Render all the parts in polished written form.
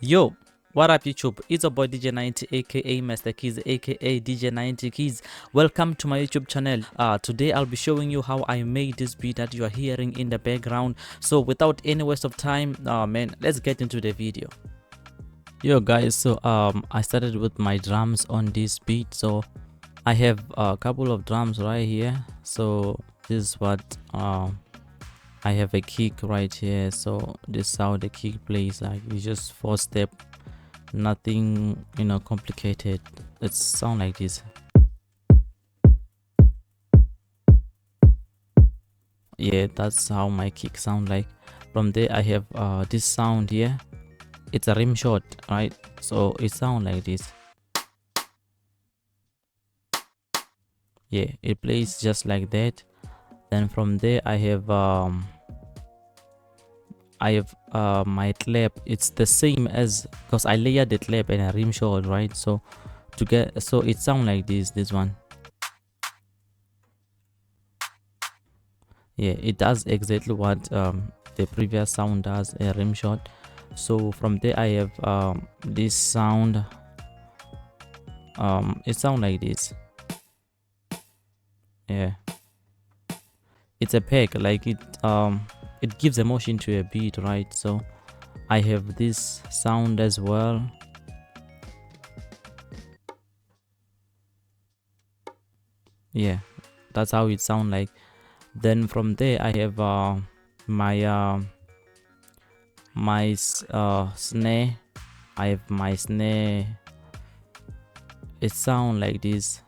Yo, what up YouTube? It's your boy DJ 90 aka Mr Keys aka DJ 90 Keys. Welcome to my YouTube channel. Today I'll be showing you how I made this beat that you are hearing in the background. So without any waste of time, man, let's get into the video. Yo guys, so I started with my drums on this beat. So I have a couple of drums right here. So this is what I have a kick right here. So this is how the kick plays. Like it's just 4-step, nothing complicated. It sound like this. Yeah, that's how my kick sound like. From there I have this sound here. It's a rim shot, right? So it sound like this. Yeah, it plays just like that. Then from there I have my clap. It's the same as, because I layered the clap and a rim shot, right? So it sound like this one. Yeah, it does exactly what the previous sound does, a rim shot. So from there I have this sound. It sound like this. Yeah, it's a pack, like it gives emotion to a beat, right? So I have this sound as well. Yeah, that's how it sound like. Then from there I have my snare. I have my snare. It sound like this.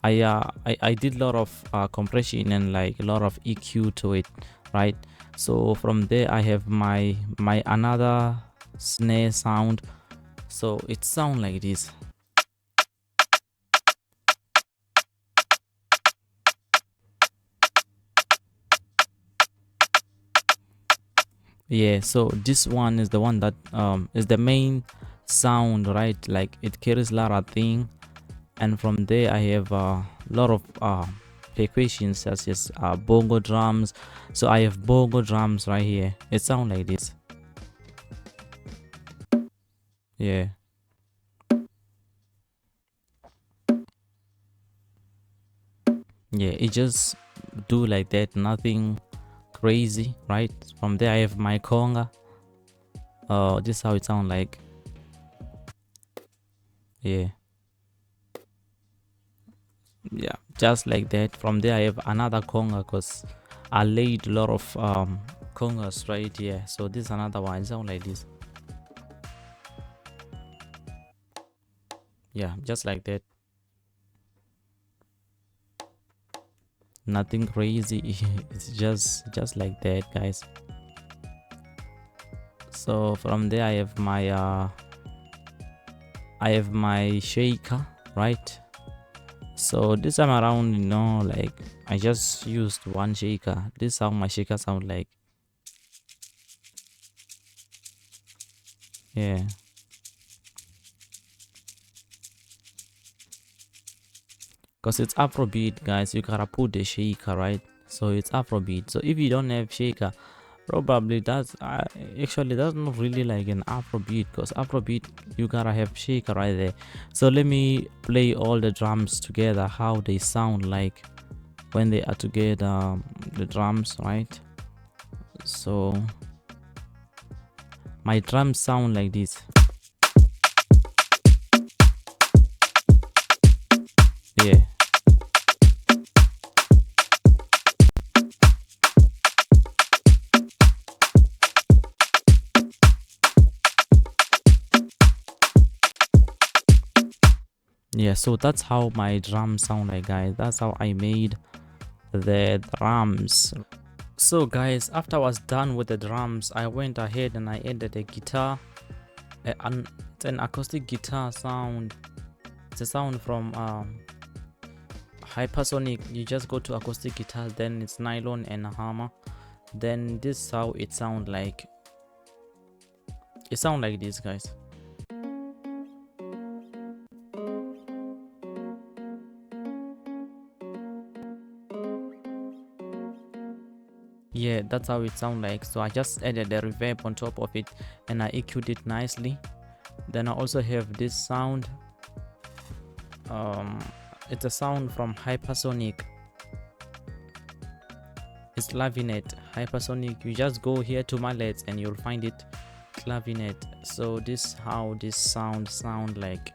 I did a lot of compression and like a lot of EQ to it, right? So from there I have my another snare sound. So it sound like this. Yeah, so this one is the one that is the main sound, right? Like it carries a lot of thing. And from there I have a lot of percussions such as bongo drums. So I have bongo drums right here. It sound like this. Yeah, yeah, it just do like that, nothing crazy, right? From there I have my conga. This is how it sound like. Yeah, yeah, just like that. From there I have another conga, because I laid a lot of congas right here. So this is another one. It sound like this. Yeah, just like that, nothing crazy. It's just like that, guys. So from there I have my shaker, right? So this time around, like I just used one shaker. This is how my shaker sound like. Yeah, because it's Afrobeat, guys. You gotta put the shaker, right? So it's Afrobeat. So if you don't have shaker, probably that's not really like an Afrobeat, because Afrobeat you gotta have shaker right there. So let me play all the drums together, how they sound like when they are together, the drums, right? So my drums sound like this. Yeah, yeah, so that's how my drums sound like, guys. That's how I made the drums. So guys, after I was done with the drums, I went ahead and I added a guitar. It's an acoustic guitar sound. It's a sound from hypersonic. You just go to acoustic guitar, then it's nylon and a hammer. Then this is how it sound like. It sound like this, guys. Yeah, that's how it sounds like. So I just added the reverb on top of it and I EQ'd it nicely. Then I also have this sound. It's a sound from Hypersonic. It's clavinet Hypersonic. You just go here to mallets and you'll find it, clavinet. So this how this sound like.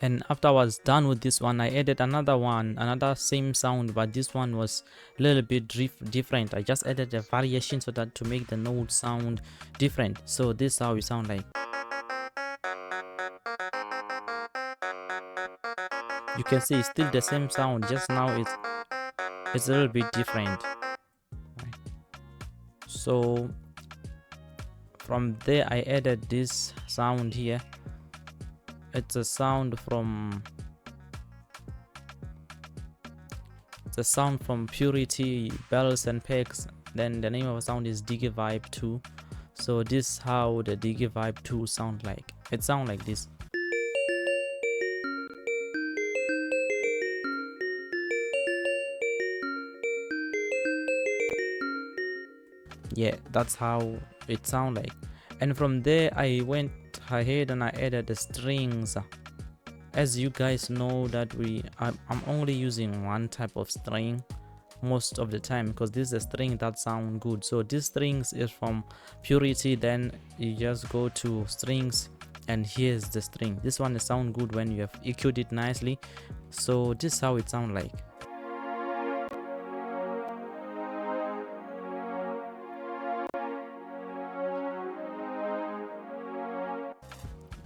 And after I was done with this one, I added another same sound, but this one was a little bit different. I just added a variation so that to make the note sound different. So this is how it sound like. You can see it's still the same sound, just now it's a little bit different. So from there I added this sound here. It's a sound from Purity, Bells and Pegs. Then the name of the sound is Vibe 2. So this is how the Vibe 2 sound like. It sound like this. Yeah, that's how it sound like. And from there I went ahead and I added the strings. As you guys know that I'm only using one type of string most of the time because this is a string that sound good. So this strings is from Purity. Then you just go to strings and here's the string. This one is sound good when you have EQ'd it nicely. So this is how it sound like.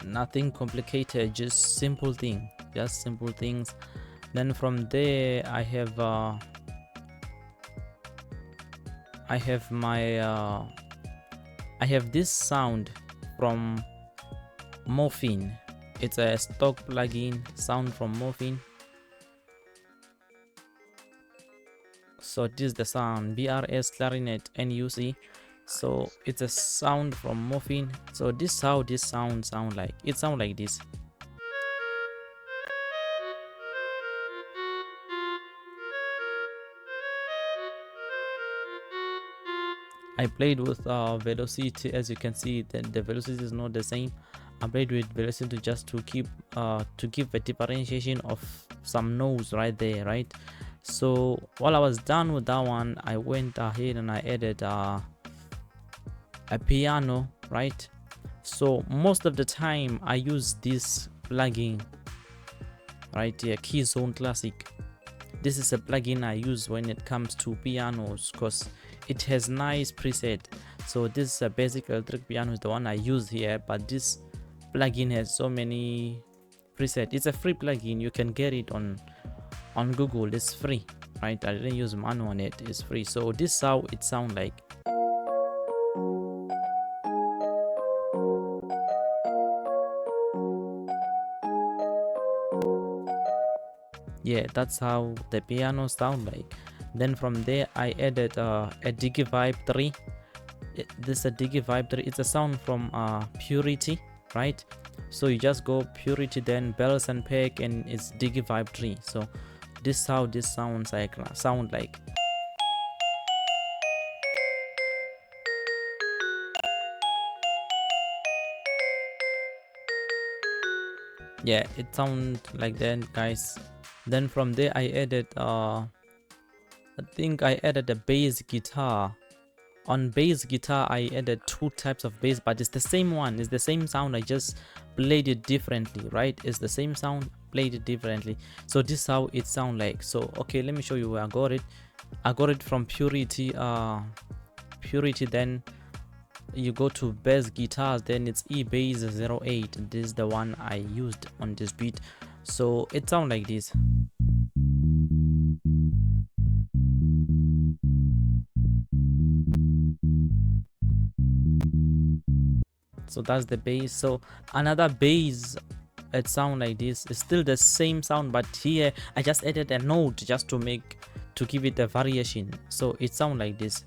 Nothing complicated, just simple things. Then from there I have this sound from Morphine. It's a stock plugin sound from Morphine. So this is the sound, BRS clarinet NUC. So it's a sound from Morphine. So this is how this sound like. It sound like this. I played with velocity. As you can see, the velocity is not the same. I played with velocity just to keep to give a differentiation of some notes right there, right? So while I was done with that one, I went ahead and I added a piano, right? So most of the time I use this plugin right here, Keyzone Classic. This is a plugin I use when it comes to pianos because it has nice preset. So this is a basic electric piano, is the one I use here, but this plugin has so many preset. It's a free plugin. You can get it on Google. It's free, right? I didn't use money on it. It's free. So this is how it sound like. Yeah, that's how the piano sound like. Then from there I added a Vibe 3. This is a Vibe 3. It's a sound from Purity, right? So you just go Purity, then Bells and Peg, and it's Vibe 3. So this is how this sound like. Yeah, it sounds like that, guys. Then from there I added I think I added a bass guitar. On bass guitar I added two types of bass, but it's the same one, it's the same sound, I just played it differently, right? It's the same sound, played it differently. So this is how it sound like. So okay, let me show you where I got it. I got it from Purity. Then you go to bass guitars, then it's eBass08. This is the one I used on this beat. So it sounds like this. So that's the bass. So another bass, it sound like this. It's still the same sound, but here I just added a note just to give it a variation. So it sound like this.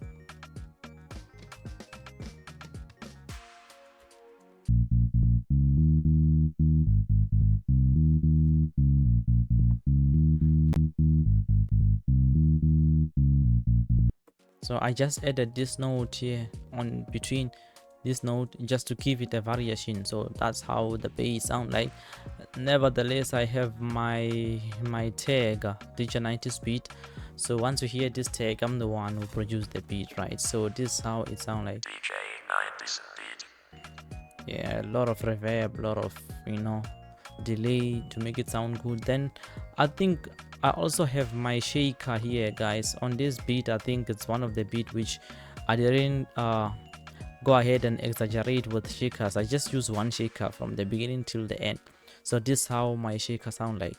So I just added this note here on between this note just to give it a variation. So that's how the bass sound like. Nevertheless, I have my tag DJ90's beat. So once you hear this tag, I'm the one who produced the beat, right? So this is how it sound like. DJ90's beat. Yeah, a lot of reverb, a lot of, you know, delay to make it sound good. Then I think I also have my shaker here, guys, on this beat. I think it's one of the beat which I didn't go ahead and exaggerate with shakers. I just use one shaker from the beginning till the end. So this is how my shaker sound like.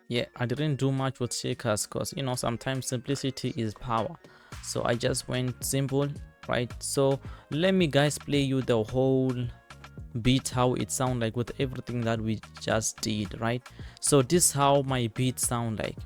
Yeah, I didn't do much with shakers because, you know, sometimes simplicity is power. So I just went simple, right? So let me guys play you the whole beat, how it sound like with everything that we just did, right? So this is how my beat sound like.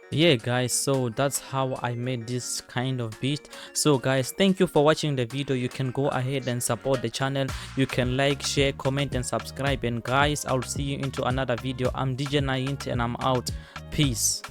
Yeah guys, so that's how I made this kind of beat. So guys, thank you for watching the video. You can go ahead and support the channel. You can like, share, comment and subscribe. And guys, I'll see you into another video. I'm DJ90 and I'm out. Peace.